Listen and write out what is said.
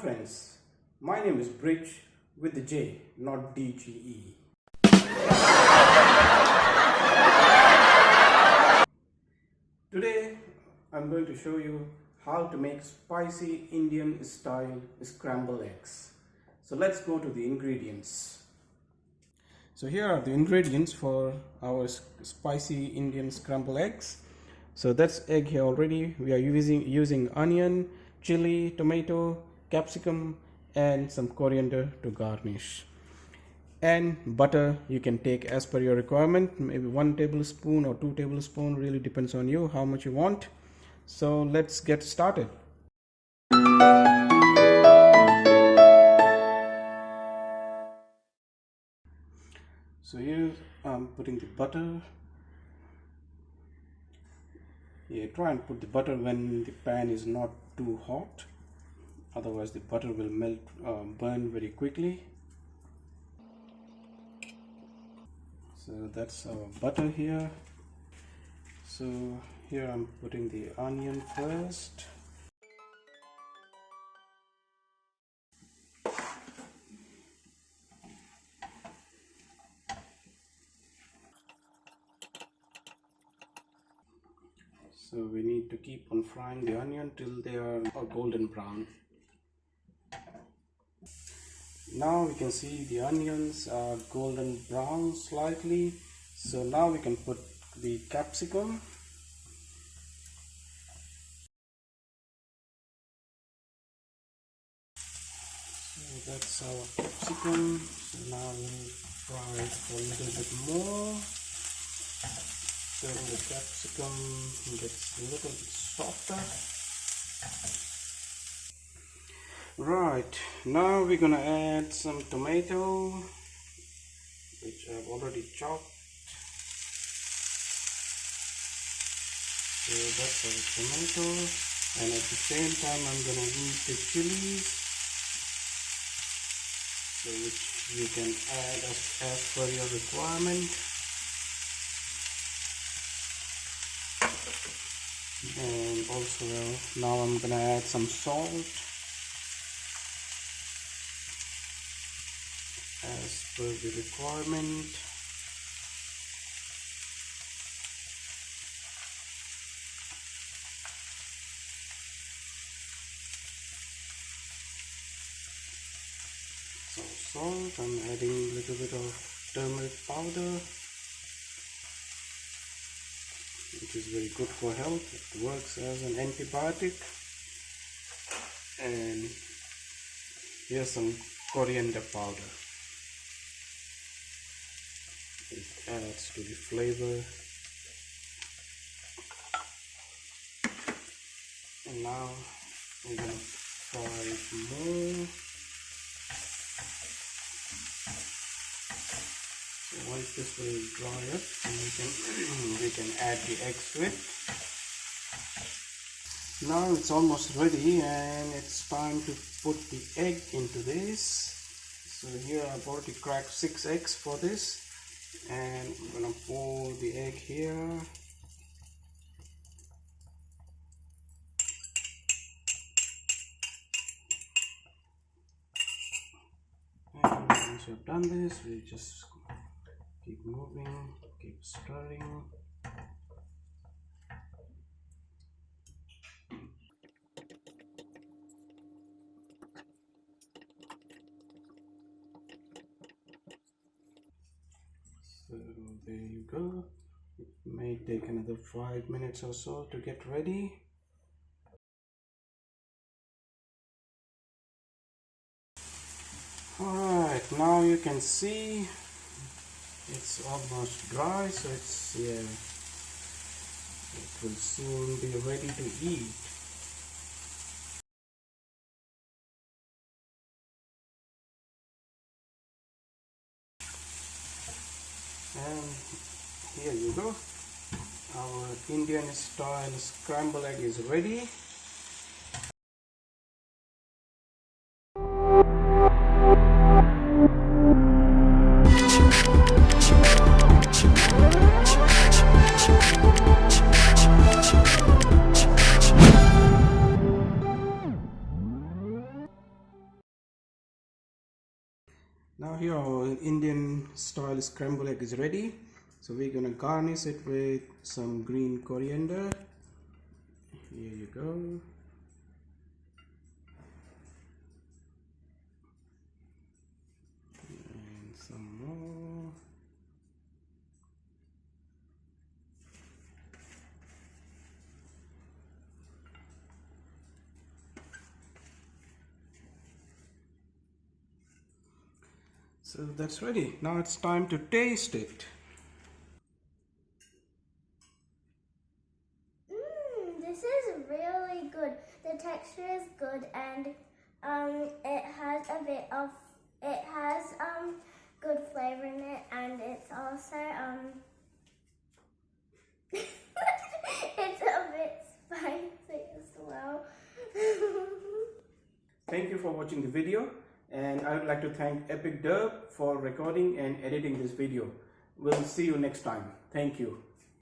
friends, my name is Bridge with the J, not DGE. Today I'm going to show you how to make spicy Indian style scrambled eggs. So let's go to the ingredients. So here are the ingredients for our spicy Indian scrambled eggs. So that's egg here already. We are using onion, chili, tomato, capsicum and some coriander to garnish. And butter you can take as per your requirement, maybe 1 tablespoon or 2 tablespoons, really depends on you how much you want. So let's get started. So here I'm putting the butter. Yeah, try and put the butter when the pan is not too hot, otherwise the butter will melt, burn very quickly. So that's our butter here. So here I'm putting the onion first. So we need to keep on frying the onion till they are golden brown. Now we can see the onions are golden brown slightly. So now we can put the capsicum. So that's our capsicum. So now we'll fry it for a little bit more. So the capsicum gets a little bit softer. Right, now we're gonna add some tomato, which I've already chopped. So that's our tomato, and at the same time I'm gonna heat the chilies, so which you can add as per your requirement. And also now I'm gonna add some salt as per the requirement. So salt, I'm adding a little bit of turmeric powder, which is very good for health. It works as an antibiotic. And here's some coriander powder. It adds to the flavor. And now we're going to fry it more. So once this will dry up, we can add the eggs to it. Now it's almost ready and it's time to put the egg into this. So here I've already cracked 6 eggs for this, and I'm gonna pour the egg here. And once you've done this, we just keep moving, keep stirring. So there you go. It may take another 5 minutes or so to get ready. Alright, now you can see it's almost dry, so it will soon be ready to eat. And here you go, our Indian style scrambled egg is ready. Now here our Indian style scrambled egg is ready. So we're gonna garnish it with some green coriander. Here you go. And some more. So that's ready. Now it's time to taste it. This is really good. The texture is good, and it has good flavor in it, and it's also it's a bit spicy as well. Thank you for watching the video, and I would like to thank Epic Derb for recording and editing this video. We'll see you next time. Thank you.